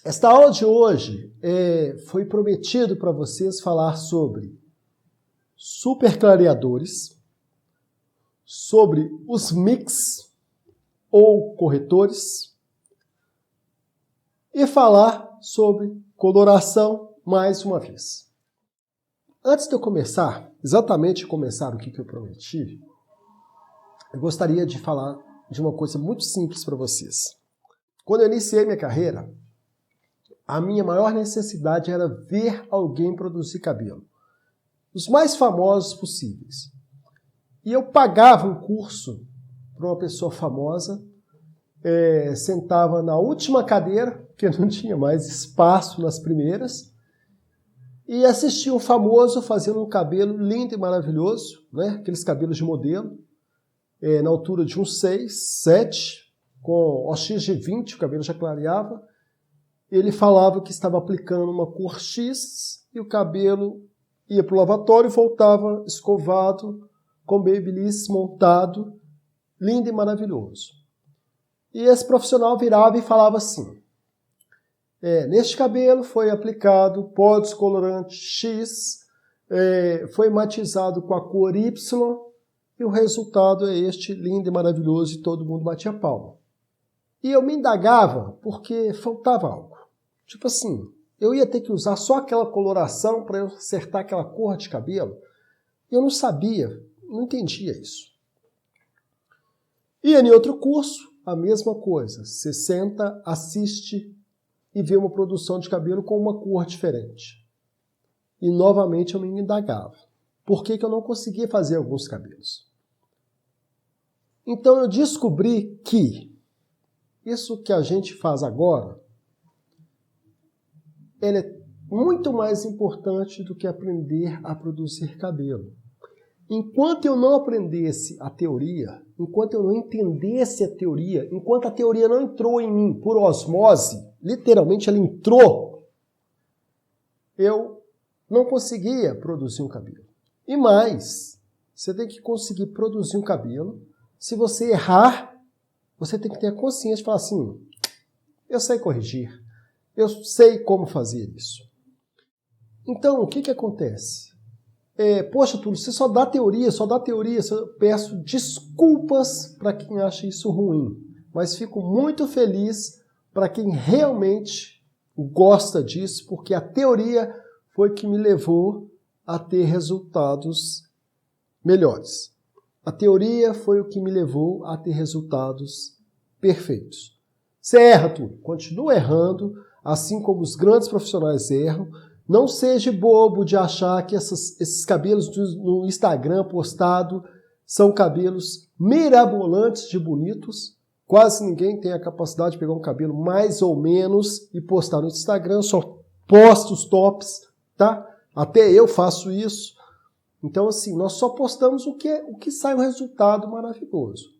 Esta aula de hoje foi prometido para vocês falar sobre superclareadores, sobre os mix ou corretores e falar sobre coloração mais uma vez. Antes de eu começar, exatamente começar o que eu prometi, eu gostaria de falar de uma coisa muito simples para vocês. Quando eu iniciei minha carreira, a minha maior necessidade era ver alguém produzir cabelo. Os mais famosos possíveis. E eu pagava um curso para uma pessoa famosa, sentava na última cadeira, porque não tinha mais espaço nas primeiras, e assistia um famoso fazendo um cabelo lindo e maravilhoso, né? Aqueles cabelos de modelo, na altura de uns 6, 7, com OX de 20, o cabelo já clareava. Ele falava que estava aplicando uma cor X e o cabelo ia para o lavatório e voltava escovado, com babyliss montado, lindo e maravilhoso. E esse profissional virava e falava assim: neste cabelo foi aplicado pó descolorante X, foi matizado com a cor Y e o resultado é este, lindo e maravilhoso, e todo mundo batia palma. E eu me indagava porque faltava algo. Tipo assim, eu ia ter que usar só aquela coloração para eu acertar aquela cor de cabelo. Eu não sabia, não entendia isso. E em outro curso, a mesma coisa. Você senta, assiste e vê uma produção de cabelo com uma cor diferente. E novamente eu me indagava. Por que eu não conseguia fazer alguns cabelos? Então eu descobri que isso que a gente faz agora, ele é muito mais importante do que aprender a produzir cabelo. Enquanto eu não aprendesse a teoria, enquanto eu não entendesse a teoria, enquanto a teoria não entrou em mim por osmose, literalmente ela entrou, eu não conseguia produzir um cabelo. E mais, você tem que conseguir produzir um cabelo. Se você errar, você tem que ter a consciência de falar assim: eu sei corrigir. Eu sei como fazer isso. Então, o que acontece? Poxa, Túlio, você só dá teoria. Eu peço desculpas para quem acha isso ruim, mas fico muito feliz para quem realmente gosta disso, porque a teoria foi que me levou a ter resultados melhores. A teoria foi o que me levou a ter resultados perfeitos. Você erra, Túlio, continua errando, assim como os grandes profissionais erram. Não seja bobo de achar que esses cabelos no Instagram postado são cabelos mirabolantes de bonitos. Quase ninguém tem a capacidade de pegar um cabelo mais ou menos e postar no Instagram, só posta os tops, tá? Até eu faço isso. Então, assim, nós só postamos o que sai um resultado maravilhoso.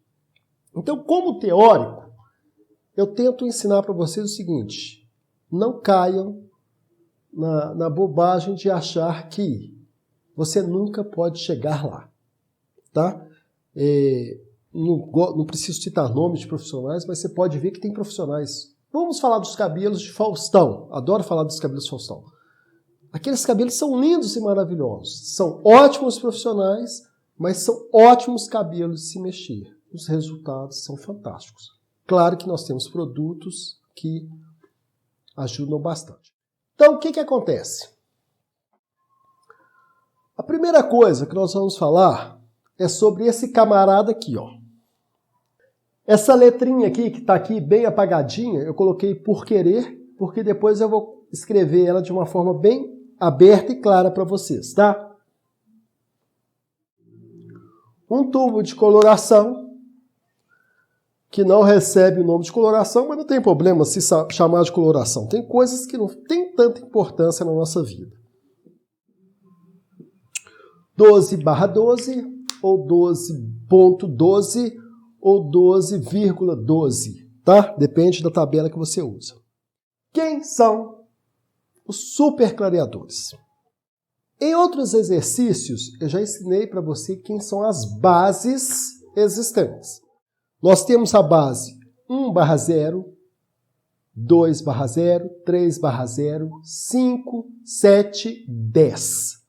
Então, como teórico, eu tento ensinar para vocês o seguinte: não caiam na bobagem de achar que você nunca pode chegar lá, tá? Não preciso citar nomes de profissionais, mas você pode ver que tem profissionais. Vamos falar dos cabelos de Faustão. Adoro falar dos cabelos de Faustão. Aqueles cabelos são lindos e maravilhosos. São ótimos profissionais, mas são ótimos cabelos de se mexer. Os resultados são fantásticos. Claro que nós temos produtos que ajudam bastante. Então, o que acontece? A primeira coisa que nós vamos falar é sobre esse camarada aqui, ó. Essa letrinha aqui, que está aqui bem apagadinha, eu coloquei por querer, porque depois eu vou escrever ela de uma forma bem aberta e clara para vocês, tá? Um tubo de coloração, que não recebe o nome de coloração, mas não tem problema se chamar de coloração. Tem coisas que não têm tanta importância na nossa vida. 12/12, ou 12.12, ou 12,12, tá? Depende da tabela que você usa. Quem são os superclareadores? Em outros exercícios, eu já ensinei para você quem são as bases existentes. Nós temos a base 1/0, 2/0, 3/0, 5, 7, 10.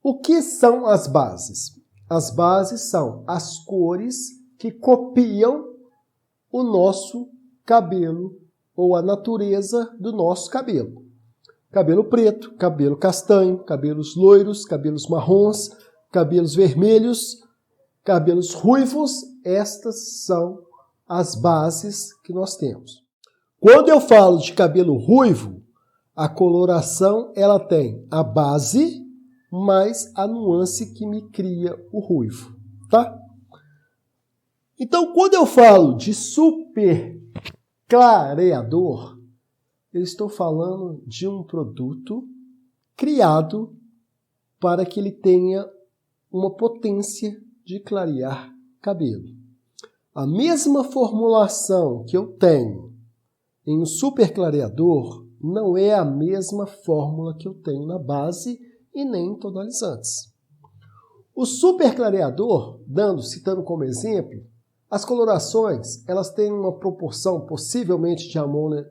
O que são as bases? As bases são as cores que copiam o nosso cabelo ou a natureza do nosso cabelo. Cabelo preto, cabelo castanho, cabelos loiros, cabelos marrons, cabelos vermelhos, cabelos ruivos. Estas são as bases que nós temos. Quando eu falo de cabelo ruivo, a coloração ela tem a base mais a nuance que me cria o ruivo, tá? Então, quando eu falo de super clareador, eu estou falando de um produto criado para que ele tenha uma potência de clarear cabelo. A mesma formulação que eu tenho em um super clareador não é a mesma fórmula que eu tenho na base e nem em tonalizantes. O super clareador, citando como exemplo, as colorações, elas têm uma proporção possivelmente de amônia,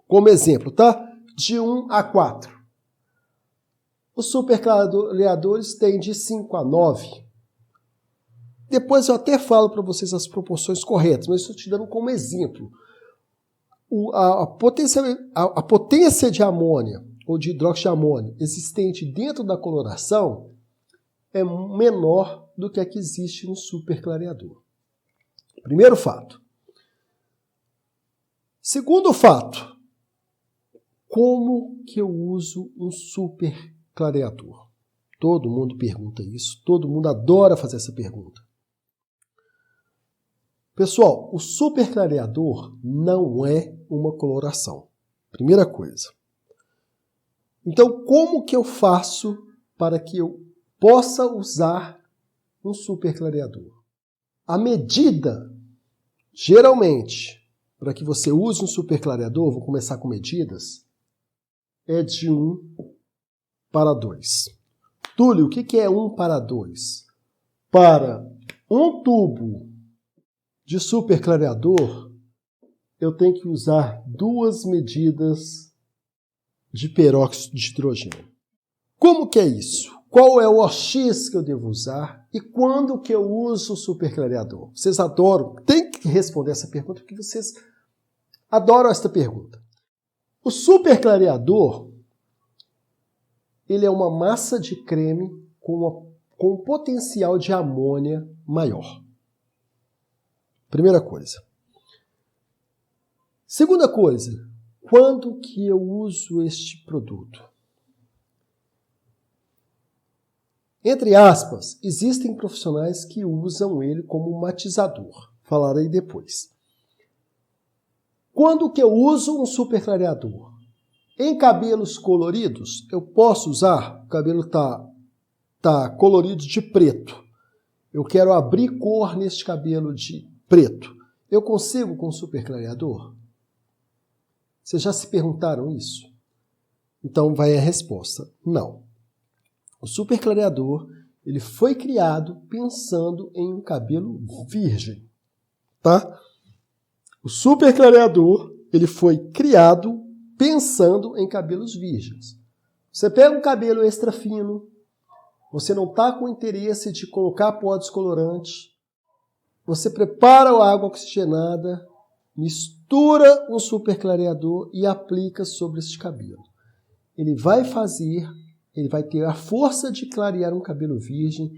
como exemplo, tá? De 1:4. Os super clareadores têm de 5:9. Depois eu até falo para vocês as proporções corretas, mas estou te dando como exemplo. A potência de amônia ou de hidróxido de amônio existente dentro da coloração é menor do que a que existe no super clareador. Primeiro fato. Segundo fato, como que eu uso um super clareador? Todo mundo pergunta isso, todo mundo adora fazer essa pergunta. Pessoal, o super clareador não é uma coloração. Primeira coisa. Então, como que eu faço para que eu possa usar um super clareador? A medida, geralmente, para que você use um super clareador, vou começar com medidas, é de 1:2. Túlio, o que é 1:2? Para um tubo de super clareador, eu tenho que usar 2 medidas de peróxido de hidrogênio. Como que é isso? Qual é o OX que eu devo usar e quando que eu uso o super clareador? Vocês adoram, tem que responder essa pergunta porque vocês adoram esta pergunta. O super clareador, ele é uma massa de creme com um potencial de amônia maior. Primeira coisa. Segunda coisa, quando que eu uso este produto? Entre aspas, existem profissionais que usam ele como matizador. Falarei depois. Quando que eu uso um super clareador? Em cabelos coloridos, eu posso usar, o cabelo tá colorido de preto. Eu quero abrir cor neste cabelo de preto. Eu consigo com super clareador? Vocês já se perguntaram isso? Então vai a resposta, não. O super clareador, ele foi criado pensando em um cabelo virgem, tá? O super clareador, ele foi criado pensando em cabelos virgens. Você pega um cabelo extra fino, você não está com interesse de colocar pó descolorante, você prepara a água oxigenada, mistura um super clareador e aplica sobre este cabelo. Ele vai ter a força de clarear um cabelo virgem,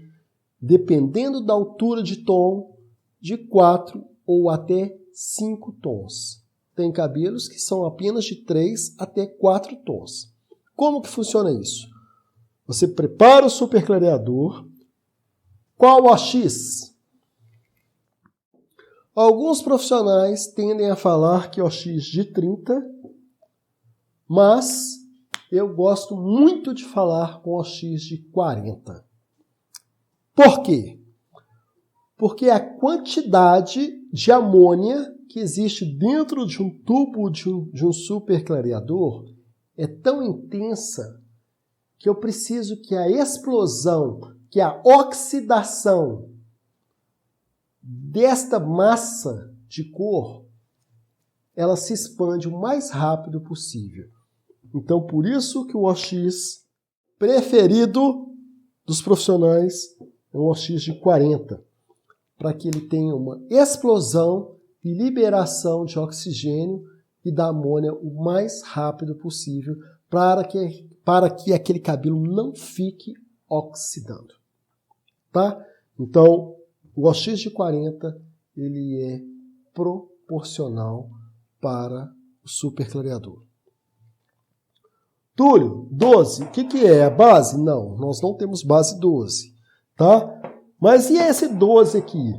dependendo da altura de tom, de 4 ou até 5 tons. Tem cabelos que são apenas de 3 até 4 tons. Como que funciona isso? Você prepara o super clareador. Qual o OX? Alguns profissionais tendem a falar que OX de 30, mas eu gosto muito de falar com OX de 40. Por quê? Porque a quantidade de amônia que existe dentro de um tubo de um super clareador é tão intensa que eu preciso que a explosão, que a oxidação desta massa de cor ela se expande o mais rápido possível. Então, por isso que o OX preferido dos profissionais é um OX de 40, para que ele tenha uma explosão e liberação de oxigênio e da amônia o mais rápido possível, para que aquele cabelo não fique oxidando. Tá? Então, o OX de 40 ele é proporcional para o superclareador. Túlio, 12, o que é? A base? Não, nós não temos base 12, tá? Mas e esse 12 aqui?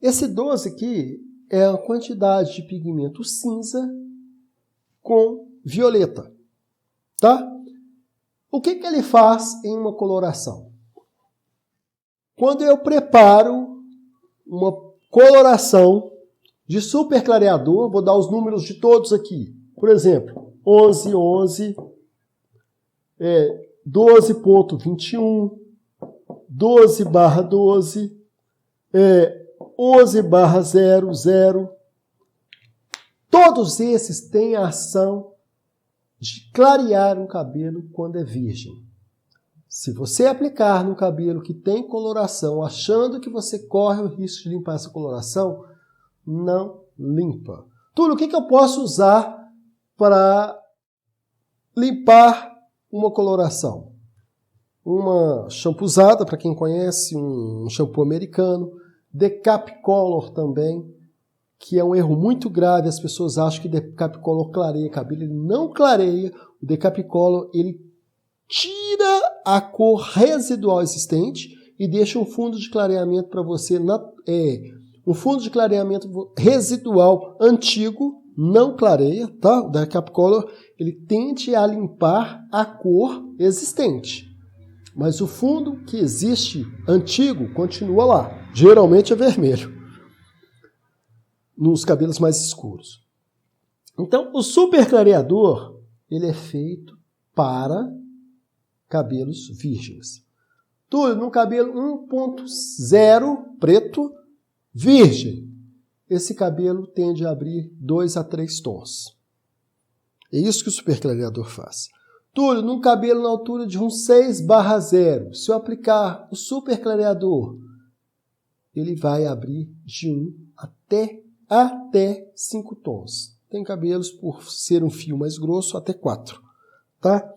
Esse 12 aqui é a quantidade de pigmento cinza com violeta, tá? O que ele faz em uma coloração? Quando eu preparo uma coloração de superclareador, vou dar os números de todos aqui. Por exemplo, 11, 11, 12.21, 12/12, 11/00. Todos esses têm a ação de clarear um cabelo quando é virgem. Se você aplicar no cabelo que tem coloração, achando que você corre o risco de limpar essa coloração, não limpa. Túlio, o que eu posso usar para limpar uma coloração? Uma shampoozada, para quem conhece, um shampoo americano, Decap Color também, que é um erro muito grave. As pessoas acham que Decap Color clareia cabelo. Ele não clareia. O Decap Color, ele tira a cor residual existente e deixa um fundo de clareamento para você, um fundo de clareamento residual antigo, não clareia, tá? O Decap Color, ele tende a limpar a cor existente. Mas o fundo que existe antigo continua lá. Geralmente é vermelho. Nos cabelos mais escuros. Então, o superclareador, ele é feito para cabelos virgens. Túlio, num cabelo 1.0 preto, virgem, esse cabelo tende a abrir 2 a 3 tons. É isso que o superclareador faz. Túlio, num cabelo na altura de um 6/0, se eu aplicar o superclareador, ele vai abrir de 1 até 5 tons. Tem cabelos, por ser um fio mais grosso, até 4. Tá?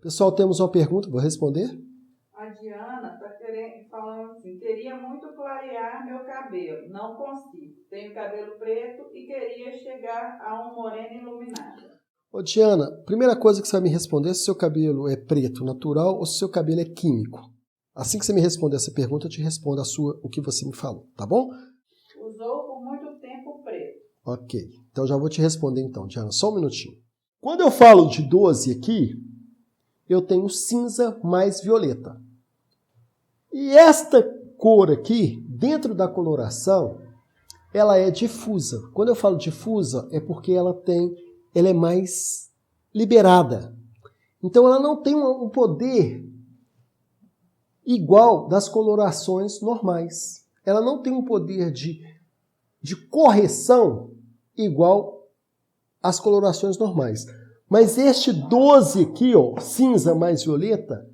Pessoal, temos uma pergunta, vou responder. A Diana está falando assim, queria muito clarear meu cabelo, não consigo. Tenho cabelo preto e queria chegar a um moreno iluminado. Ô Diana, primeira coisa que você vai me responder é se seu cabelo é preto natural ou se seu cabelo é químico. Assim que você me responder essa pergunta, eu te respondo o que você me falou, tá bom? Usou por muito tempo preto. Ok, então já vou te responder então, Diana, só um minutinho. Quando eu falo de 12 aqui, eu tenho cinza mais violeta. E esta cor aqui, dentro da coloração, ela é difusa. Quando eu falo difusa, é porque ela é mais liberada. Então ela não tem um poder igual das colorações normais. Ela não tem um poder de correção igual às colorações normais. Mas este 12 aqui, ó, cinza mais violeta,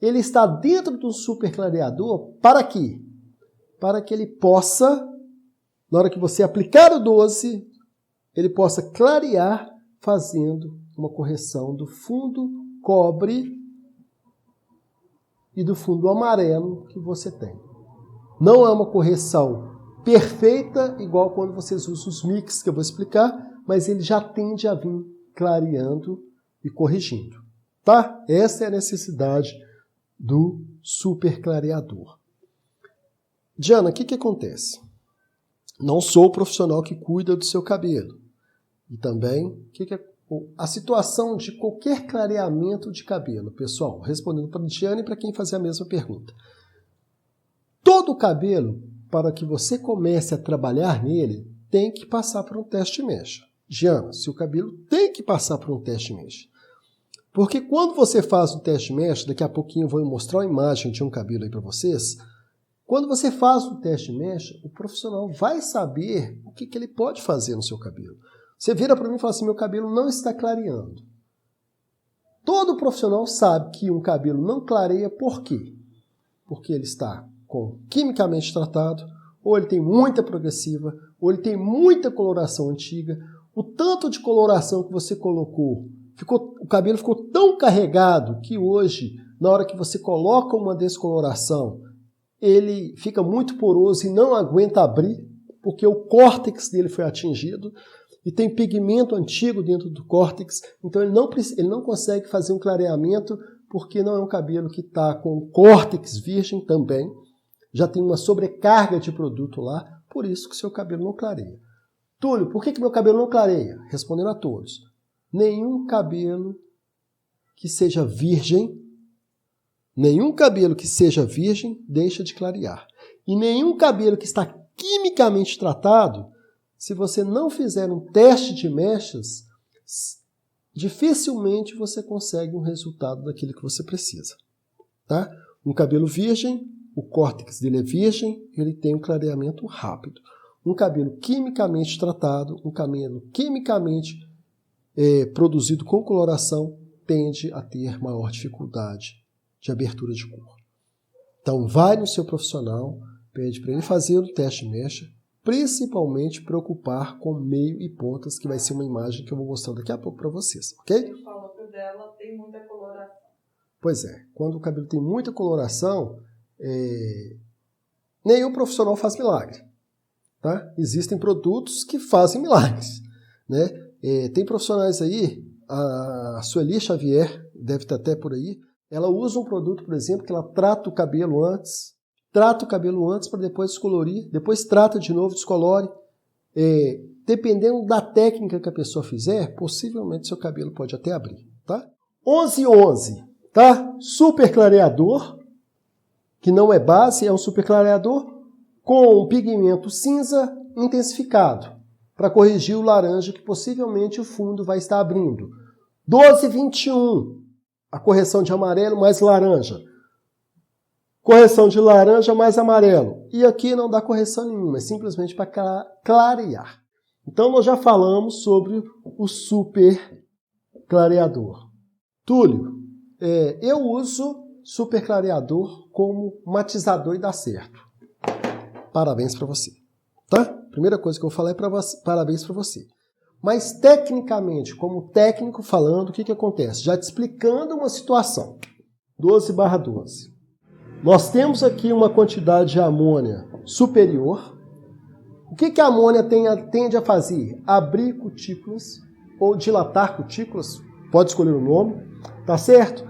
ele está dentro do superclareador para quê? Para que ele possa, na hora que você aplicar o 12, ele possa clarear fazendo uma correção do fundo cobre e do fundo amarelo que você tem. Não é uma correção perfeita, igual quando vocês usam os mix, que eu vou explicar, mas ele já tende a vir clareando e corrigindo. Tá? Essa é a necessidade do superclareador. Diana, o que acontece? Não sou o profissional que cuida do seu cabelo. E também, a situação de qualquer clareamento de cabelo, pessoal, respondendo para a Diana e para quem fazer a mesma pergunta. Todo cabelo, para que você comece a trabalhar nele, tem que passar por um teste de mecha. Diana, seu cabelo tem que passar por um teste de mecha. Porque quando você faz um teste de mecha, daqui a pouquinho eu vou mostrar uma imagem de um cabelo aí para vocês. Quando você faz um teste de mecha, o profissional vai saber o que ele pode fazer no seu cabelo. Você vira para mim e fala assim, meu cabelo não está clareando. Todo profissional sabe que um cabelo não clareia por quê? Porque ele está quimicamente tratado, ou ele tem muita progressiva, ou ele tem muita coloração antiga. O tanto de coloração que você colocou, o cabelo ficou tão carregado que hoje, na hora que você coloca uma descoloração, ele fica muito poroso e não aguenta abrir, porque o córtex dele foi atingido e tem pigmento antigo dentro do córtex, então ele não consegue fazer um clareamento porque não é um cabelo que está com córtex virgem também, já tem uma sobrecarga de produto lá, por isso que seu cabelo não clareia. Túlio, por que meu cabelo não clareia? Respondendo a todos. Nenhum cabelo que seja virgem deixa de clarear. E nenhum cabelo que está quimicamente tratado, se você não fizer um teste de mechas, dificilmente você consegue um resultado daquilo que você precisa. Tá? Um cabelo virgem, o córtex dele é virgem, ele tem um clareamento rápido. Um cabelo quimicamente tratado, um cabelo quimicamente produzido com coloração, tende a ter maior dificuldade de abertura de cor. Então vai no seu profissional, pede para ele fazer o teste de mecha, principalmente preocupar com meio e pontas, que vai ser uma imagem que eu vou mostrar daqui a pouco para vocês, ok? Ele falou que o dela tem muita coloração. Pois é, quando o cabelo tem muita coloração, nenhum profissional faz milagre. Tá? Existem produtos que fazem milagres. Né? Tem profissionais aí, a Sueli Xavier, deve estar até por aí, ela usa um produto, por exemplo, que ela trata o cabelo antes para depois descolorir, depois trata de novo, descolore. Dependendo da técnica que a pessoa fizer, possivelmente seu cabelo pode até abrir. Tá? 1111, tá? Super clareador, que não é base, é um super clareador com um pigmento cinza intensificado, para corrigir o laranja que possivelmente o fundo vai estar abrindo. 1221, a correção de amarelo mais laranja. Correção de laranja mais amarelo. E aqui não dá correção nenhuma, é simplesmente para clarear. Então nós já falamos sobre o super clareador. Túlio, eu uso super clareador como matizador e dá certo. Parabéns para você. Tá? Primeira coisa que eu vou falar é parabéns para você. Mas tecnicamente, como técnico falando, o que acontece? Já te explicando uma situação. 12/12. Nós temos aqui uma quantidade de amônia superior. O que a amônia tende a fazer? Abrir cutículas ou dilatar cutículas. Pode escolher o nome. Tá certo?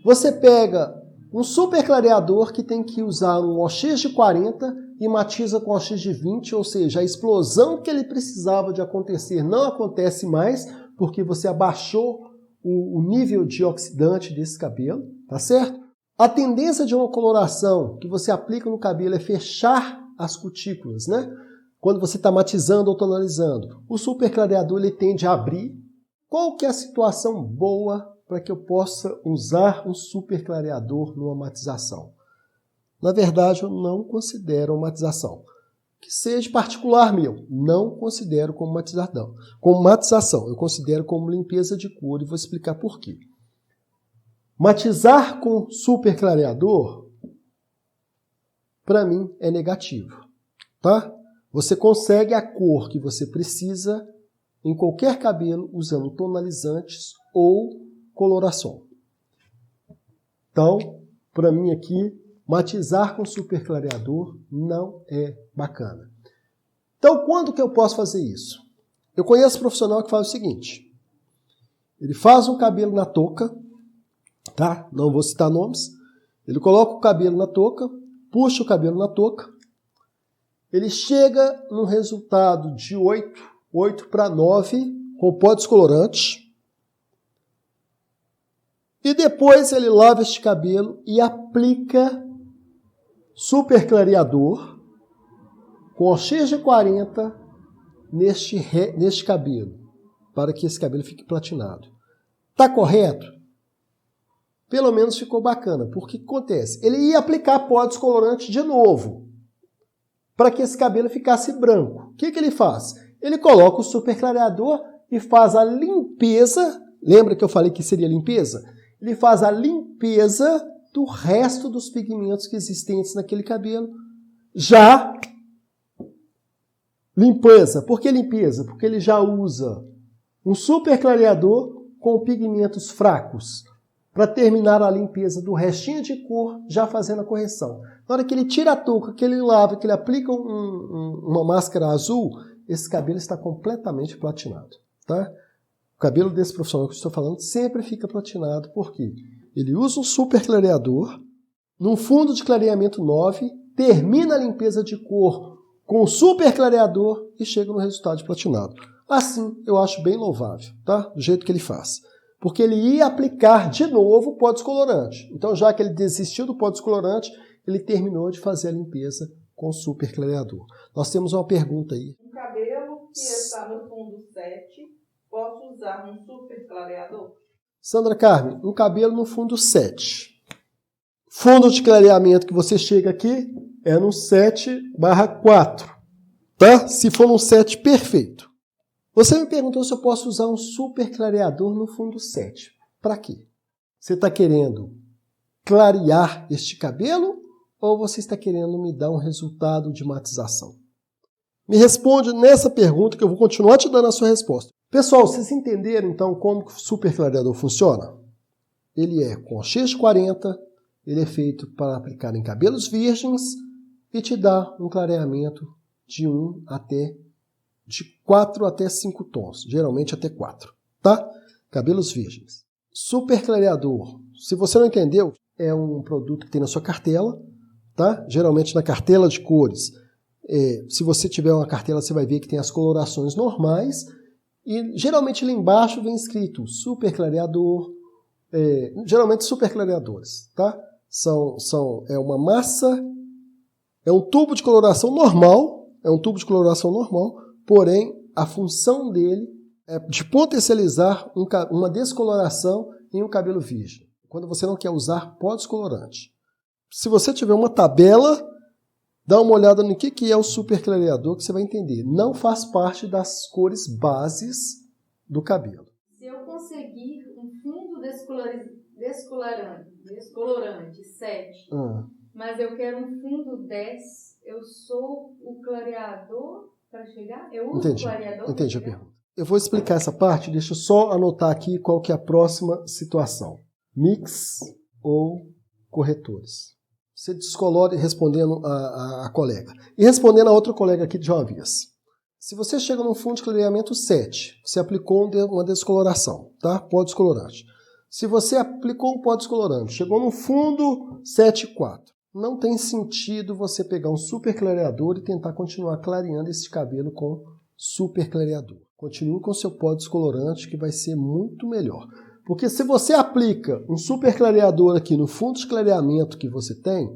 Você pega um super clareador que tem que usar um OX de 40 e matiza com OX de 20, ou seja, a explosão que ele precisava de acontecer não acontece mais porque você abaixou o nível de oxidante desse cabelo, tá certo? A tendência de uma coloração que você aplica no cabelo é fechar as cutículas, né? Quando você está matizando ou tonalizando. O super clareador ele tende a abrir. Qual que é a situação boa para que eu possa usar um super clareador numa matização? Na verdade, eu não considero uma matização. Que seja particular meu, não considero como matização. Como matização, eu considero como limpeza de cor e vou explicar por quê. Matizar com super clareador, para mim, é negativo. Tá? Você consegue a cor que você precisa em qualquer cabelo usando tonalizantes ou coloração. Então, para mim aqui, matizar com super clareador não é bacana. Então, quando que eu posso fazer isso? Eu conheço um profissional que faz o seguinte. Ele faz um cabelo na touca, tá? Não vou citar nomes. Ele coloca o cabelo na touca, puxa o cabelo na touca. Ele chega num resultado de 8/9 com pó descolorante. E depois ele lava este cabelo e aplica super clareador com OX de 40 neste cabelo, para que esse cabelo fique platinado. Tá correto? Pelo menos ficou bacana, porque o que acontece? Ele ia aplicar pó descolorante de novo, para que esse cabelo ficasse branco. O que ele faz? Ele coloca o super clareador e faz a limpeza. Lembra que eu falei que seria limpeza? Ele faz a limpeza do resto dos pigmentos que existentes naquele cabelo. Já limpeza. Por que limpeza? Porque ele já usa um super clareador com pigmentos fracos para terminar a limpeza do restinho de cor, já fazendo a correção. Na hora que ele tira a touca, que ele lava, que ele aplica uma máscara azul, esse cabelo está completamente platinado, tá? O cabelo desse profissional que eu estou falando sempre fica platinado, porque ele usa um super clareador, num fundo de clareamento 9, termina a limpeza de cor com o super clareador e chega no resultado de platinado. Assim, eu acho bem louvável, tá? Do jeito que ele faz. Porque ele ia aplicar de novo o pó descolorante. Então, já que ele desistiu do pó descolorante, ele terminou de fazer a limpeza com o super clareador. Nós temos uma pergunta aí. Um cabelo que está no fundo 7, posso usar um super clareador? Sandra Carmen, um cabelo no fundo 7. Fundo de clareamento que você chega aqui é no 7/4. Tá? Se for no 7, perfeito. Você me perguntou se eu posso usar um super clareador no fundo 7. Para quê? Você está querendo clarear este cabelo ou você está querendo me dar um resultado de matização? Me responde nessa pergunta que eu vou continuar te dando a sua resposta. Pessoal, vocês entenderam então como o super clareador funciona? Ele é com X40, ele é feito para aplicar em cabelos virgens e te dá um clareamento de 4 até 5 tons, geralmente até 4, tá? Cabelos virgens. Super clareador, se você não entendeu, é um produto que tem na sua cartela, tá? Geralmente na cartela de cores. Se você tiver uma cartela, você vai ver que tem as colorações normais e geralmente lá embaixo vem escrito super clareador, geralmente super clareadores, tá? É uma massa, é um tubo de coloração normal, porém, a função dele é de potencializar uma descoloração em um cabelo virgem, quando você não quer usar pó descolorante. Se você tiver uma tabela, dá uma olhada no que é o super clareador, que você vai entender. Não faz parte das cores bases do cabelo. Se eu conseguir um fundo descolorante 7, mas eu quero um fundo 10, eu sou o clareador para chegar? Eu uso o clareador? Entendi a pergunta. Eu vou explicar essa parte, deixa eu só anotar aqui qual que é a próxima situação. Mix ou corretores. Você descolore respondendo a colega. E respondendo a outra colega aqui de uma vez. Se você chega num fundo de clareamento 7, você aplicou uma descoloração, tá? Pó descolorante. Se você aplicou um pó descolorante, chegou no fundo 7/4, não tem sentido você pegar um super clareador e tentar continuar clareando esse cabelo com super clareador. Continue com seu pó descolorante que vai ser muito melhor. Porque se você aplica um super clareador aqui no fundo de clareamento que você tem,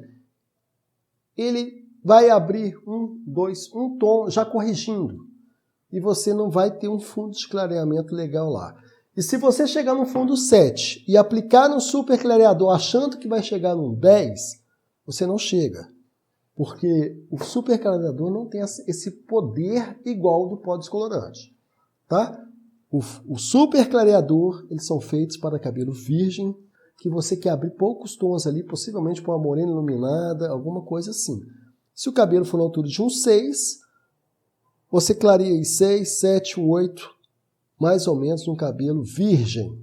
ele vai abrir um tom já corrigindo. E você não vai ter um fundo de clareamento legal lá. E se você chegar no fundo 7 e aplicar no super clareador achando que vai chegar num 10, você não chega. Porque o super clareador não tem esse poder igual do pó descolorante. Tá? O super clareador, eles são feitos para cabelo virgem, que você quer abrir poucos tons ali, possivelmente para uma morena iluminada, alguma coisa assim. Se o cabelo for na altura de um 6, você clareia em 6, 7, 8, mais ou menos no cabelo virgem.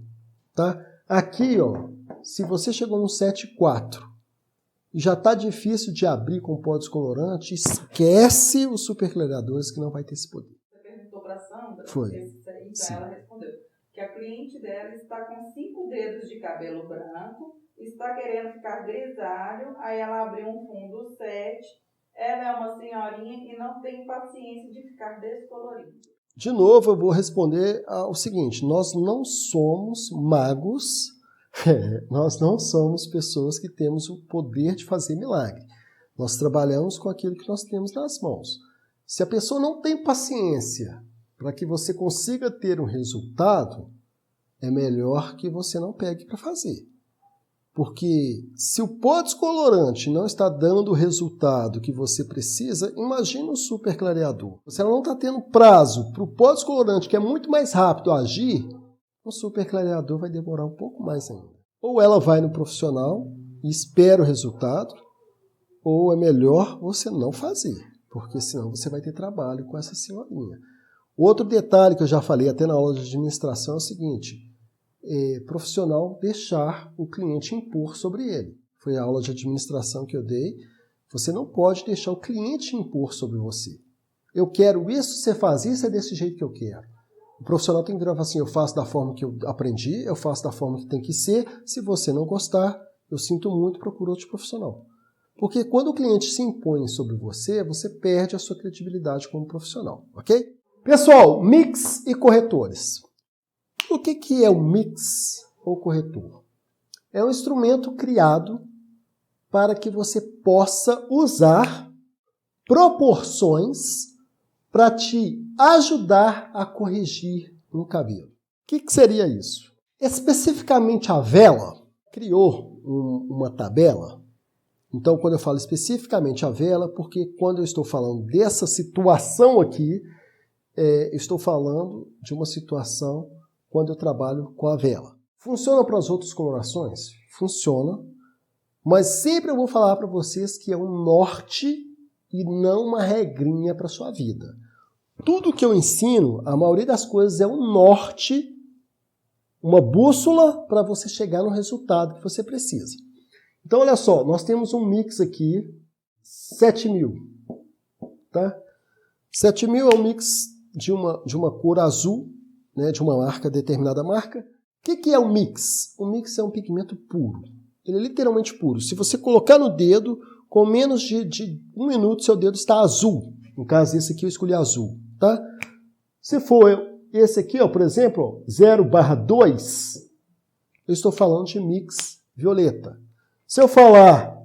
Tá? Aqui, ó, se você chegou no 7/4 e já está difícil de abrir com pó descolorante, esquece os super clareadores que não vai ter esse poder. Você perguntou para a Sandra? Foi. Então ela respondeu que a cliente dela está com 5 dedos de cabelo branco, está querendo ficar grisalho, aí ela abriu um fundo 7, ela é uma senhorinha e não tem paciência de ficar descolorindo. De novo, eu vou responder o seguinte, nós não somos magos, nós não somos pessoas que temos o poder de fazer milagre. Nós trabalhamos com aquilo que nós temos nas mãos. Se a pessoa não tem paciência para que você consiga ter um resultado, é melhor que você não pegue para fazer. Porque se o pó descolorante não está dando o resultado que você precisa, imagine um super clareador. Se ela não está tendo prazo para o pó descolorante, que é muito mais rápido agir, o super clareador vai demorar um pouco mais ainda. Ou ela vai no profissional e espera o resultado, ou é melhor você não fazer, porque senão você vai ter trabalho com essa senhorinha. Outro detalhe que eu já falei até na aula de administração é o seguinte: profissional deixar o cliente impor sobre ele. Foi a aula de administração que eu dei. Você não pode deixar o cliente impor sobre você. Eu quero isso, você faz isso, é desse jeito que eu quero. O profissional tem que virar e falar assim: eu faço da forma que eu aprendi, eu faço da forma que tem que ser. Se você não gostar, eu sinto muito, procura outro profissional. Porque quando o cliente se impõe sobre você, você perde a sua credibilidade como profissional, ok? Pessoal, mix e corretores. O que é o mix ou corretor? É um instrumento criado para que você possa usar proporções para te ajudar a corrigir um cabelo. O que seria isso? Especificamente a Vela criou uma tabela. Então, quando eu falo especificamente a Vela, porque quando eu estou falando dessa situação aqui, estou falando de uma situação quando eu trabalho com a vela. Funciona para as outras colorações? Funciona, mas sempre eu vou falar para vocês que é um norte e não uma regrinha para a sua vida. Tudo que eu ensino, a maioria das coisas é um norte, uma bússola para você chegar no resultado que você precisa. Então, olha só, nós temos um mix aqui, 7.000, tá? 7.000 é um mix de uma cor azul, né, de uma marca, determinada marca. O que é o mix? O mix é um pigmento puro. Ele é literalmente puro. Se você colocar no dedo, com menos de 1 minuto, seu dedo está azul. No caso, esse aqui eu escolhi azul, tá? Se for esse aqui, ó, por exemplo, 0/2, eu estou falando de mix violeta. Se eu falar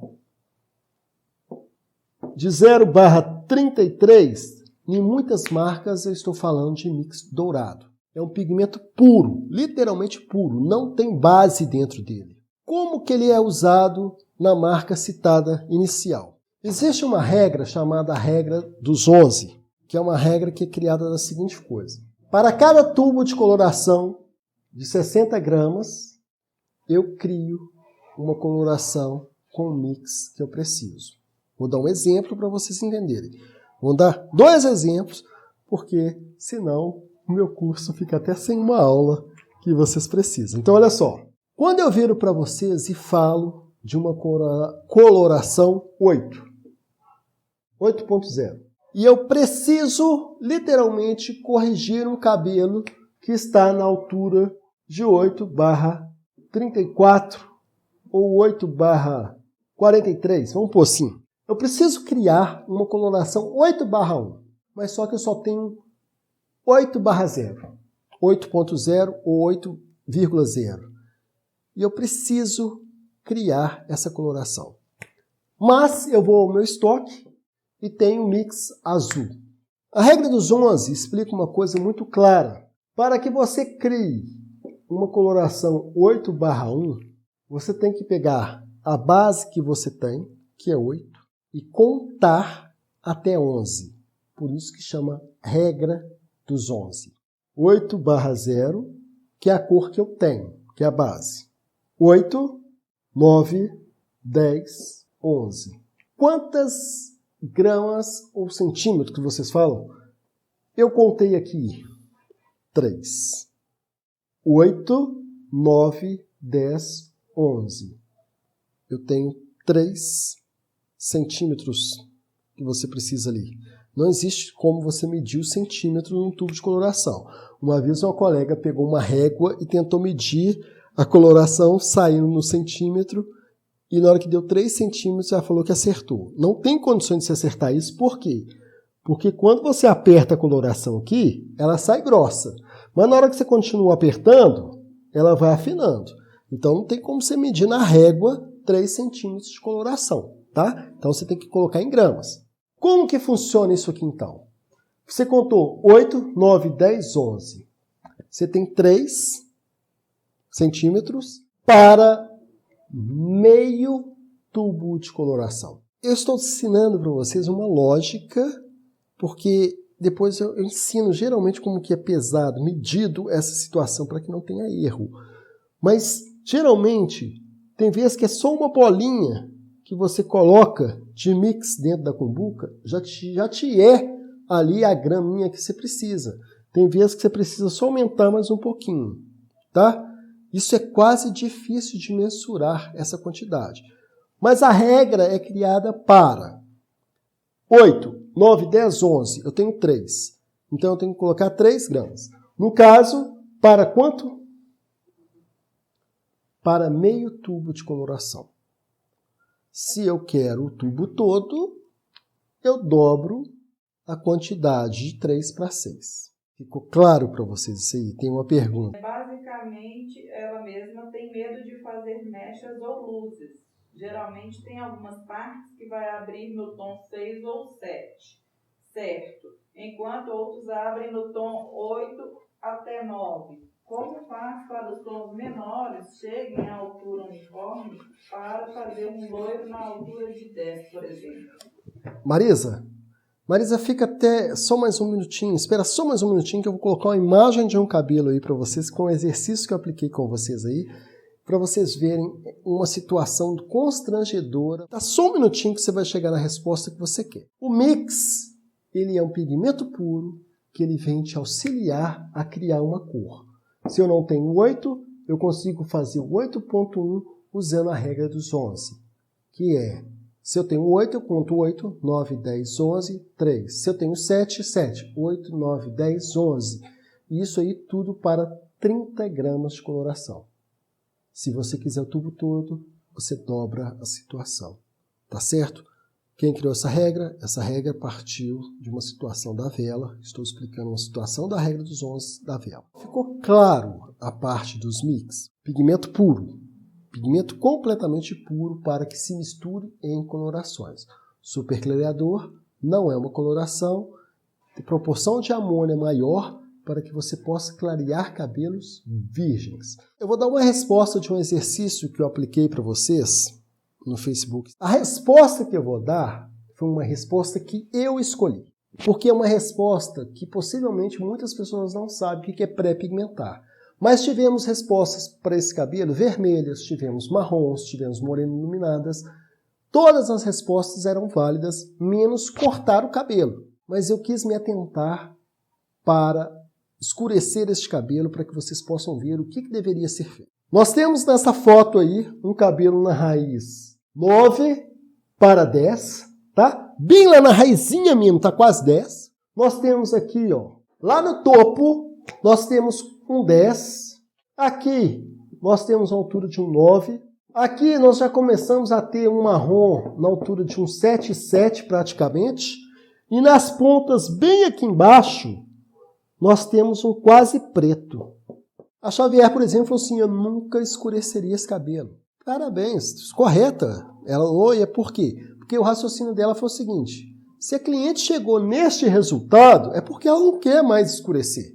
de 0/33, em muitas marcas eu estou falando de mix dourado. É um pigmento puro, literalmente puro, não tem base dentro dele. Como que ele é usado na marca citada inicial? Existe uma regra chamada regra dos 11, que é uma regra que é criada da seguinte coisa. Para cada tubo de coloração de 60 gramas, eu crio uma coloração com o mix que eu preciso. Vou dar um exemplo para vocês entenderem. Vou dar 2 exemplos, porque senão o meu curso fica até sem uma aula que vocês precisam. Então, olha só. Quando eu viro para vocês e falo de uma coloração 8.0, e eu preciso, literalmente, corrigir um cabelo que está na altura de 8/34 ou 8/43, vamos pôr assim. Eu preciso criar uma coloração 8/1, mas só que eu só tenho 8/0, 8.0 ou 8,0. E eu preciso criar essa coloração. Mas eu vou ao meu estoque e tenho um mix azul. A regra dos 11 explica uma coisa muito clara. Para que você crie uma coloração 8/1, você tem que pegar a base que você tem, que é 8, e contar até 11. Por isso que chama regra dos 11. 8/0, que é a cor que eu tenho, que é a base. 8, 9, 10, 11. Quantas gramas ou centímetros que vocês falam? Eu contei aqui 3. 8, 9, 10, 11. Eu tenho 3 centímetros que você precisa ali. Não existe como você medir o centímetro num tubo de coloração. Uma vez uma colega pegou uma régua e tentou medir a coloração saindo no centímetro e na hora que deu 3 centímetros ela falou que acertou. Não tem condições de se acertar isso, por quê? Porque quando você aperta a coloração aqui, ela sai grossa. Mas na hora que você continua apertando, ela vai afinando. Então não tem como você medir na régua 3 centímetros de coloração, tá? Então você tem que colocar em gramas. Como que funciona isso aqui então? Você contou 8, 9, 10, 11. Você tem 3 centímetros para meio tubo de coloração. Eu estou ensinando para vocês uma lógica, porque depois eu ensino geralmente como que é pesado, medido essa situação para que não tenha erro. Mas geralmente tem vezes que é só uma bolinha que você coloca de mix dentro da cumbuca, já te é ali a graminha que você precisa. Tem vezes que você precisa só aumentar mais um pouquinho, tá? Isso é quase difícil de mensurar essa quantidade. Mas a regra é criada para 8, 9, 10, 11. Eu tenho 3. Então eu tenho que colocar 3 gramas. No caso, para quanto? Para meio tubo de coloração. Se eu quero o tubo todo, eu dobro a quantidade de 3 para 6. Ficou claro para vocês isso aí? Tem uma pergunta. Basicamente, ela mesma tem medo de fazer mechas ou luzes. Geralmente tem algumas partes que vai abrir no tom 6 ou 7, certo? Enquanto outros abrem no tom 8 até 9. Como faz para os tons menores cheguem à altura uniforme para fazer um loiro na altura de 10, por exemplo? Marisa, fica até só mais um minutinho, espera só mais um minutinho que eu vou colocar uma imagem de um cabelo aí para vocês, com o exercício que eu apliquei com vocês aí, para vocês verem uma situação constrangedora. Tá só um minutinho que você vai chegar na resposta que você quer. O mix, ele é um pigmento puro que ele vem te auxiliar a criar uma cor. Se eu não tenho 8, eu consigo fazer o 8.1 usando a regra dos 11, que é, se eu tenho 8, eu conto 8, 9, 10, 11, 3. Se eu tenho 7, 7, 8, 9, 10, 11. Isso aí tudo para 30 gramas de coloração. Se você quiser o tubo todo, você dobra a situação. Tá certo? Quem criou essa regra? Essa regra partiu de uma situação da vela. Estou explicando uma situação da regra dos 11 da vela. Ficou claro a parte dos mix? Pigmento puro. Pigmento completamente puro para que se misture em colorações. Superclareador não é uma coloração. Tem proporção de amônia maior para que você possa clarear cabelos virgens. Eu vou dar uma resposta de um exercício que eu apliquei para vocês no Facebook. A resposta que eu vou dar foi uma resposta que eu escolhi, porque é uma resposta que possivelmente muitas pessoas não sabem o que é pré-pigmentar. Mas tivemos respostas para esse cabelo vermelhas, tivemos marrons, tivemos moreno iluminadas. Todas as respostas eram válidas, menos cortar o cabelo. Mas eu quis me atentar para escurecer este cabelo para que vocês possam ver o que deveria ser feito. Nós temos nessa foto aí um cabelo na raiz 9 para 10, tá? Bem lá na raizinha mesmo, tá quase 10. Nós temos aqui, ó, lá no topo, nós temos um 10. Aqui nós temos uma altura de um 9. Aqui nós já começamos a ter um marrom na altura de um 7,7 praticamente. E nas pontas, bem aqui embaixo, nós temos um quase preto. A Xavier, por exemplo, falou assim, eu nunca escureceria esse cabelo. Parabéns, correta. Ela olha, por quê? Porque o raciocínio dela foi o seguinte, se a cliente chegou neste resultado, é porque ela não quer mais escurecer.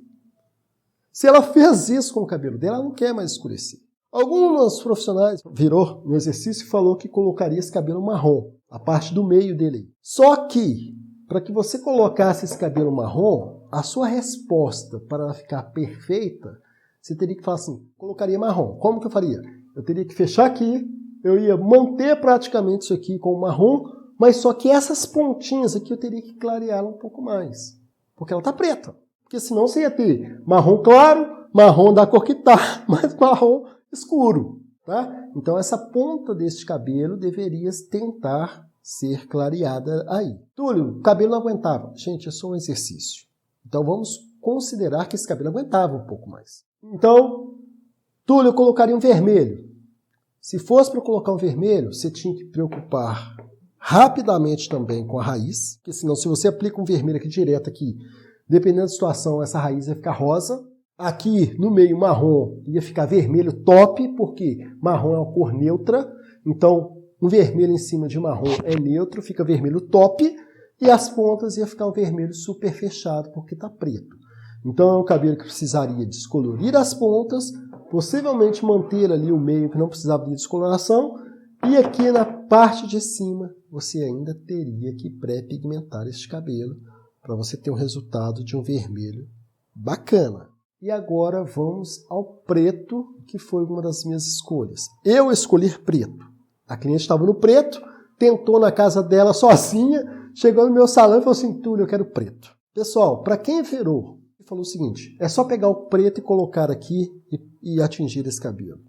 Se ela fez isso com o cabelo dela, ela não quer mais escurecer. Alguns profissionais virou no exercício e falou que colocaria esse cabelo marrom, a parte do meio dele. Só que, para que você colocasse esse cabelo marrom, a sua resposta para ela ficar perfeita, você teria que falar assim, colocaria marrom. Como que eu faria? Eu teria que fechar aqui, eu ia manter praticamente isso aqui com o marrom, mas só que essas pontinhas aqui eu teria que clareá-la um pouco mais, porque ela está preta. Porque senão você ia ter marrom claro, marrom da cor que está, mas marrom escuro. Tá? Então essa ponta deste cabelo deveria tentar ser clareada aí. Túlio, o cabelo não aguentava. Gente, é só um exercício. Então vamos considerar que esse cabelo aguentava um pouco mais. Então, Túlio, eu colocaria um vermelho. Se fosse para colocar um vermelho, você tinha que preocupar rapidamente também com a raiz, porque senão se você aplica um vermelho aqui direto aqui, dependendo da situação, essa raiz vai ficar rosa. Aqui no meio marrom ia ficar vermelho top, porque marrom é uma cor neutra. Então, um vermelho em cima de marrom é neutro, fica vermelho top. E as pontas ia ficar um vermelho super fechado, porque está preto. Então, é um cabelo que precisaria descolorir as pontas possivelmente manter ali o meio que não precisava de descoloração, e aqui na parte de cima você ainda teria que pré-pigmentar este cabelo para você ter um resultado de um vermelho bacana. E agora vamos ao preto, que foi uma das minhas escolhas. Eu escolhi preto. A cliente estava no preto, tentou na casa dela sozinha, chegou no meu salão e falou assim, Túlio, eu quero preto. Pessoal, para quem virou, ele falou o seguinte, é só pegar o preto e colocar aqui e atingir esse cabelo.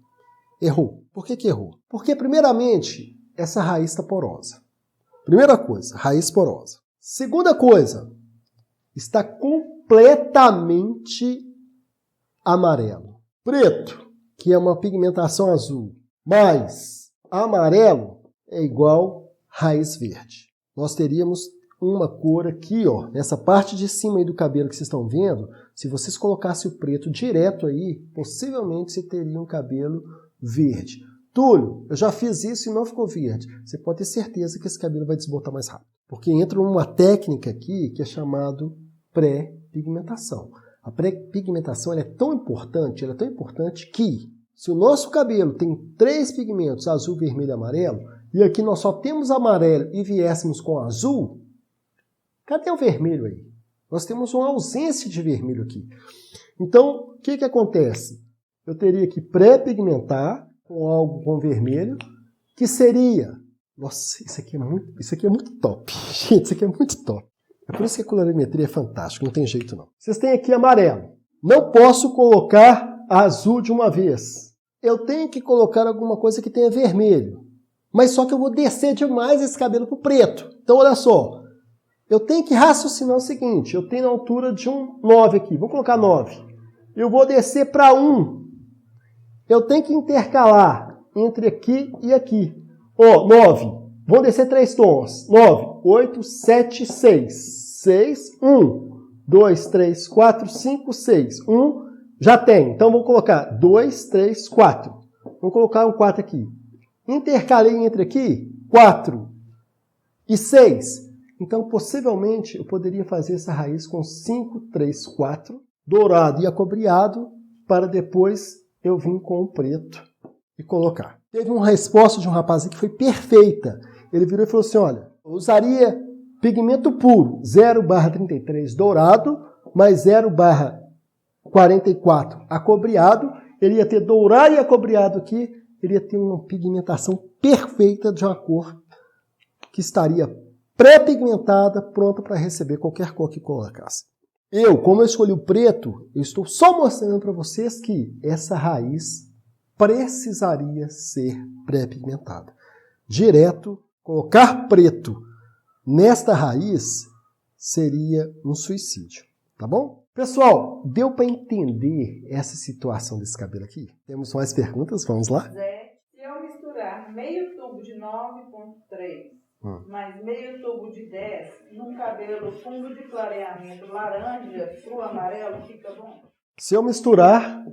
Errou. Por que errou? Porque, primeiramente, essa raiz está porosa. Primeira coisa, raiz porosa. Segunda coisa, está completamente amarelo. Preto, que é uma pigmentação azul, mais amarelo é igual raiz verde. Nós teríamos uma cor aqui, ó, nessa parte de cima aí do cabelo que vocês estão vendo, se vocês colocassem o preto direto aí, possivelmente você teria um cabelo verde. Túlio, eu já fiz isso e não ficou verde. Você pode ter certeza que esse cabelo vai desbotar mais rápido. Porque entra uma técnica aqui que é chamado pré-pigmentação. A pré-pigmentação é tão importante, que se o nosso cabelo tem 3 pigmentos, azul, vermelho e amarelo, e aqui nós só temos amarelo e viéssemos com azul, cadê o vermelho aí? Nós temos uma ausência de vermelho aqui. Então, o que acontece? Eu teria que pré-pigmentar com algo com vermelho, que seria... Nossa, isso aqui é muito top. Gente, isso aqui é muito top. É por isso que a colorimetria é fantástica, não tem jeito não. Vocês têm aqui amarelo. Não posso colocar azul de uma vez. Eu tenho que colocar alguma coisa que tenha vermelho. Mas só que eu vou descer demais esse cabelo para o preto. Então, olha só. Eu tenho que raciocinar o seguinte. Eu tenho na altura de um 9 aqui. Vou colocar 9. Eu vou descer para 1. Eu tenho que intercalar entre aqui e aqui. Ó, 9. Vou descer 3 tons. 9, 8, 7, 6. 6, 1, 2, 3, 4, 5, 6. 1, já tem. Então, vou colocar 2, 3, 4. Vou colocar um 4 aqui. Intercalei entre aqui 4 e 6. Então, possivelmente, eu poderia fazer essa raiz com 5, 3, 4, dourado e acobreado, para depois eu vir com o preto e colocar. Teve uma resposta de um rapaz que foi perfeita. Ele virou e falou assim, olha, eu usaria pigmento puro, 0/33 dourado, mais 0/44 acobreado. Ele ia ter dourado e acobreado aqui, ele ia ter uma pigmentação perfeita de uma cor que estaria pré-pigmentada, pronta para receber qualquer cor que colocasse. Como eu escolhi o preto, eu estou só mostrando para vocês que essa raiz precisaria ser pré-pigmentada. Direto, colocar preto nesta raiz seria um suicídio, tá bom? Pessoal, deu para entender essa situação desse cabelo aqui? Temos mais perguntas? Vamos lá? Zé, se eu misturar meio tubo de 9,3 mais meio tubo de 10 num cabelo fundo de clareamento laranja pro amarelo, fica bom? Se eu misturar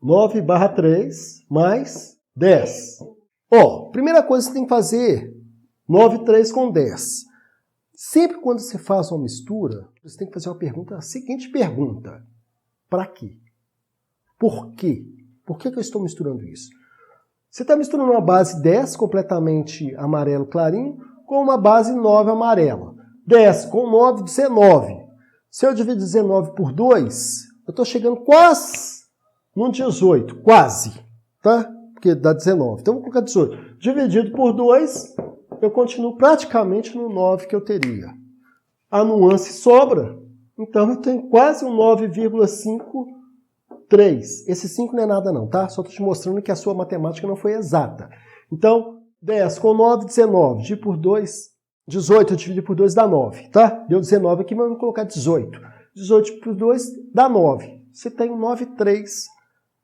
9/3 mais 10. Primeira coisa que você tem que fazer, 9,3 com 10. Sempre quando você faz uma mistura, você tem que fazer a seguinte pergunta. Para quê? Por quê? Por que eu estou misturando isso? Você está misturando uma base 10 completamente amarelo clarinho com uma base 9 amarela. 10 com 9, 19. Se eu dividir 19 por 2, eu estou chegando quase no 18. Quase. Tá? Porque dá 19. Então, eu vou colocar 18. Dividido por 2, eu continuo praticamente no 9 que eu teria. A nuance sobra. Então, eu tenho quase um 9,5 3. Esse 5 não é nada não, tá? Só estou te mostrando que a sua matemática não foi exata. Então, 10 com 9, 19. Dividir por 2, 18. Eu dividi por 2 dá 9, tá? Deu 19 aqui, mas eu vou colocar 18. 18 por 2 dá 9. Você tem 9,3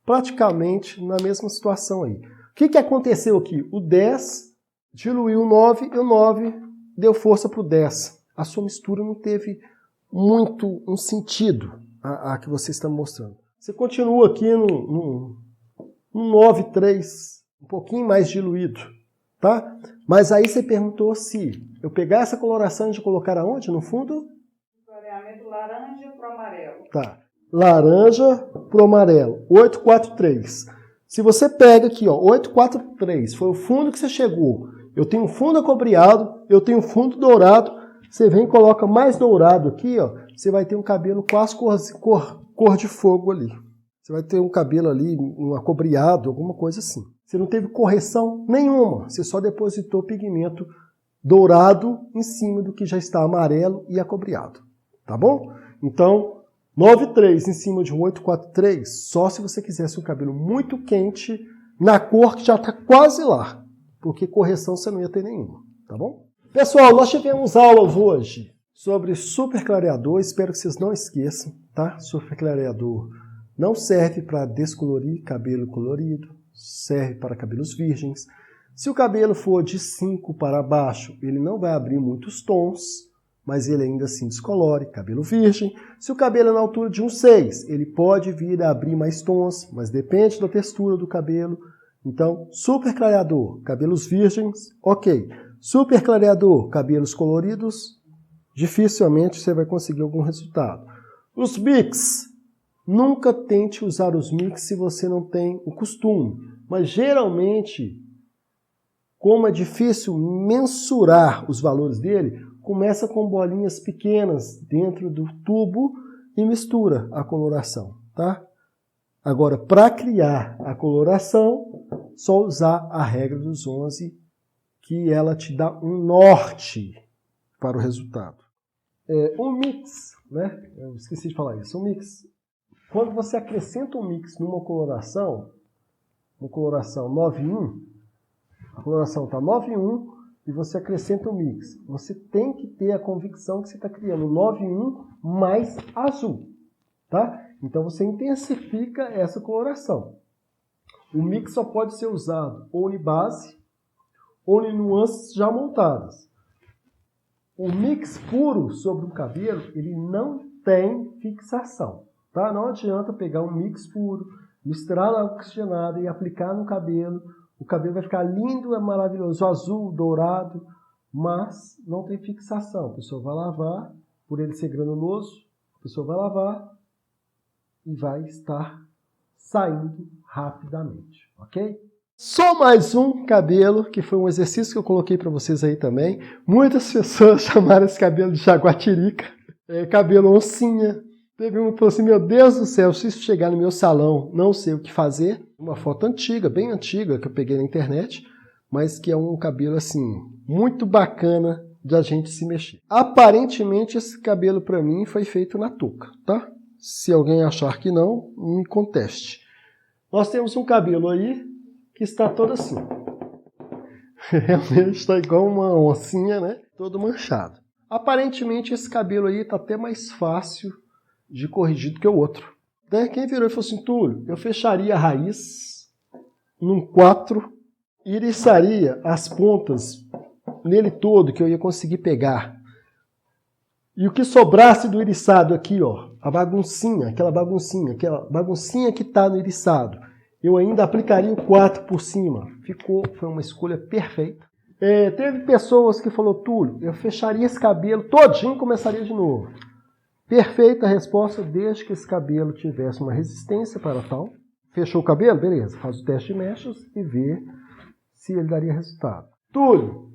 praticamente na mesma situação aí. O que aconteceu aqui? O 10 diluiu o 9 e o 9 deu força para o 10. A sua mistura não teve muito um sentido a que você está mostrando. Você continua aqui no 9,3, um pouquinho mais diluído, tá? Mas aí você perguntou se eu pegar essa coloração de colocar aonde? No fundo? Clareamento laranja para amarelo. Tá. laranja pro amarelo. 843. Se você pega aqui, ó, 843, foi o fundo que você chegou. Eu tenho um fundo acobreado, eu tenho um fundo dourado. Você vem e coloca mais dourado aqui, ó. Você vai ter um cabelo quase cor de fogo ali. Você vai ter um cabelo ali, um acobreado, alguma coisa assim. Você não teve correção nenhuma. Você só depositou pigmento dourado em cima do que já está amarelo e acobreado. Tá bom? Então, 9,3 em cima de um 8,43, só se você quisesse um cabelo muito quente, na cor que já está quase lá. Porque correção você não ia ter nenhuma. Tá bom? Pessoal, nós tivemos aulas hoje sobre super clareador. Espero que vocês não esqueçam, tá? Super clareador não serve para descolorir cabelo colorido, serve para cabelos virgens. Se o cabelo for de 5 para baixo, ele não vai abrir muitos tons, mas ele ainda assim descolore, cabelo virgem. Se o cabelo é na altura de 1,6, ele pode vir a abrir mais tons, mas depende da textura do cabelo. Então, super clareador, cabelos virgens, ok. Super clareador, cabelos coloridos, dificilmente você vai conseguir algum resultado. Os mix, nunca tente usar os mix se você não tem o costume, mas geralmente, como é difícil mensurar os valores dele, começa com bolinhas pequenas dentro do tubo e mistura a coloração, tá? Agora, para criar a coloração, só usar a regra dos 11, que ela te dá um norte para o resultado. Um mix, né? Eu esqueci de falar isso. Um mix, quando você acrescenta um mix numa coloração 9,1, a coloração está 9,1 e você acrescenta um mix. Você tem que ter a convicção que você está criando 9,1 mais azul, tá? Então você intensifica essa coloração. O mix só pode ser usado ou em base ou em nuances já montadas. O mix puro sobre o cabelo, ele não tem fixação, tá? Não adianta pegar um mix puro, misturar na água oxigenada e aplicar no cabelo. O cabelo vai ficar lindo, é maravilhoso, azul, dourado, mas não tem fixação. A pessoa vai lavar, por ele ser granuloso, a pessoa vai lavar e vai estar saindo rapidamente, ok? Só mais um cabelo, que foi um exercício que eu coloquei para vocês aí também. Muitas pessoas chamaram esse cabelo de jaguatirica, cabelo oncinha. Teve um que falou assim, meu Deus do céu, se isso chegar no meu salão, não sei o que fazer. Uma foto antiga, bem antiga, que eu peguei na internet, mas que é um cabelo, assim, muito bacana de a gente se mexer. Aparentemente, esse cabelo, para mim, foi feito na touca, tá? Se alguém achar que não, me conteste. Nós temos um cabelo aí que está todo assim. Realmente está igual uma oncinha, né? Todo manchado. Aparentemente, esse cabelo aí está até mais fácil de corrigir do que o outro. Quem virou e falou assim, Túlio, eu fecharia a raiz num 4 e iriçaria as pontas nele todo que eu ia conseguir pegar. E o que sobrasse do iriçado aqui, ó, a baguncinha, aquela baguncinha que está no iriçado, eu ainda aplicaria o 4 por cima. Foi uma escolha perfeita. Teve pessoas que falaram, Túlio, eu fecharia esse cabelo todinho e começaria de novo. Perfeita resposta, desde que esse cabelo tivesse uma resistência para tal. Fechou o cabelo? Beleza, faz o teste de mechas e vê se ele daria resultado. Túlio,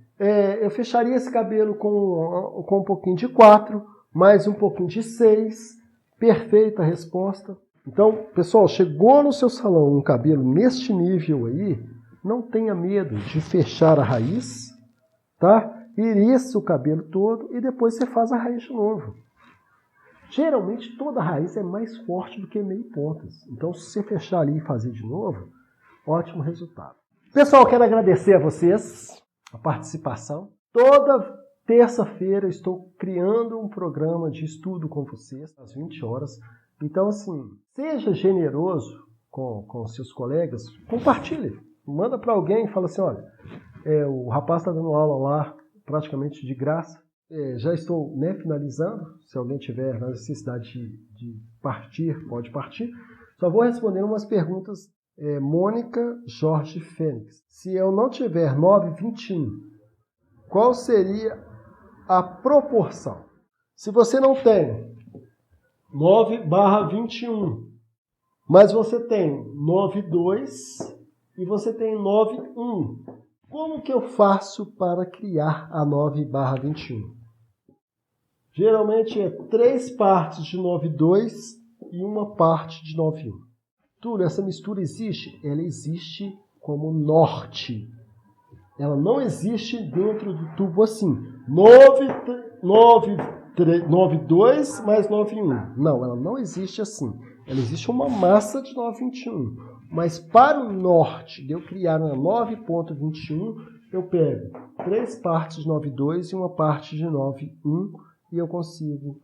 eu fecharia esse cabelo com um pouquinho de 4, mais um pouquinho de 6. Perfeita resposta. Então, pessoal, chegou no seu salão um cabelo neste nível aí, não tenha medo de fechar a raiz, tá? Iriça o cabelo todo e depois você faz a raiz de novo. Geralmente toda raiz é mais forte do que meio pontas. Então, se você fechar ali e fazer de novo, ótimo resultado. Pessoal, quero agradecer a vocês a participação. Toda terça-feira eu estou criando um programa de estudo com vocês, às 20 horas. Então, assim, seja generoso com seus colegas, compartilhe. Manda para alguém e fala assim, olha, o rapaz está dando aula lá praticamente de graça. Já estou finalizando, se alguém tiver na necessidade de partir, pode partir. Só vou responder umas perguntas. Mônica Jorge Fênix. Se eu não tiver 9,21, qual seria a proporção? Se você não tem 9/21. Mas você tem 9,2 e você tem 9,1. Como que eu faço para criar a 9/21? Geralmente é 3 partes de 9,2 e 1 parte de 9,1. Túlio, essa mistura existe? Ela existe como norte. Ela não existe dentro do tubo assim. 9,2 mais 9,1. Não, ela não existe assim. Ela existe uma massa de 9,21. Mas para o norte de eu criar uma 9,21, eu pego 3 partes de 9,2 e 1 parte de 9,1 e eu consigo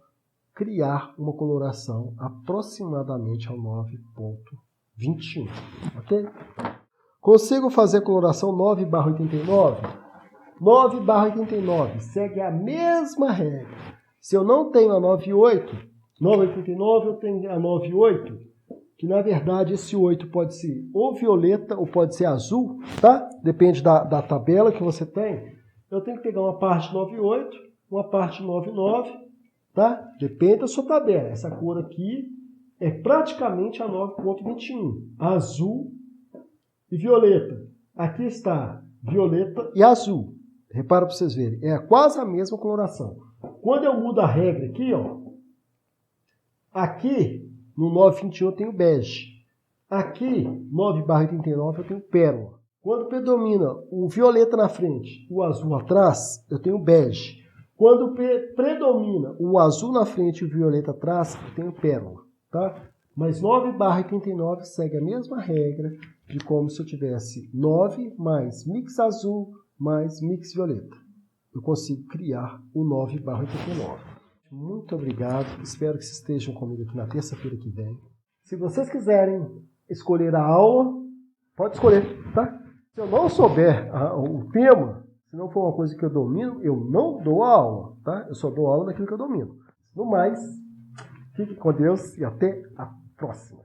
criar uma coloração aproximadamente ao 9,21. Ok? Consigo fazer a coloração 9/89? 9/89 segue a mesma regra. Se eu não tenho a 9,8, 9,89 eu tenho a 9,8, que na verdade esse 8 pode ser ou violeta ou pode ser azul, tá? Depende da tabela que você tem. Eu tenho que pegar uma parte de 9,8, uma parte de 9,9, tá? Depende da sua tabela. Essa cor aqui é praticamente a 9,21, azul e violeta. Aqui está violeta e azul. Repara para vocês verem, é quase a mesma coloração. Quando eu mudo a regra aqui, ó, aqui no 9,21 eu tenho bege. Aqui, 9/89 eu tenho pérola. Quando predomina o violeta na frente e o azul atrás, eu tenho bege. Quando predomina o azul na frente e o violeta atrás, eu tenho pérola, tá? Mas 9/89 segue a mesma regra de como se eu tivesse 9 mais mix azul mais mix violeta. Eu consigo criar o 9/89. Muito obrigado. Espero que vocês estejam comigo aqui na terça-feira que vem. Se vocês quiserem escolher a aula, pode escolher, tá? Se eu não souber o tema, se não for uma coisa que eu domino, eu não dou a aula, tá? Eu só dou aula daquilo que eu domino. No mais, fique com Deus e até a próxima.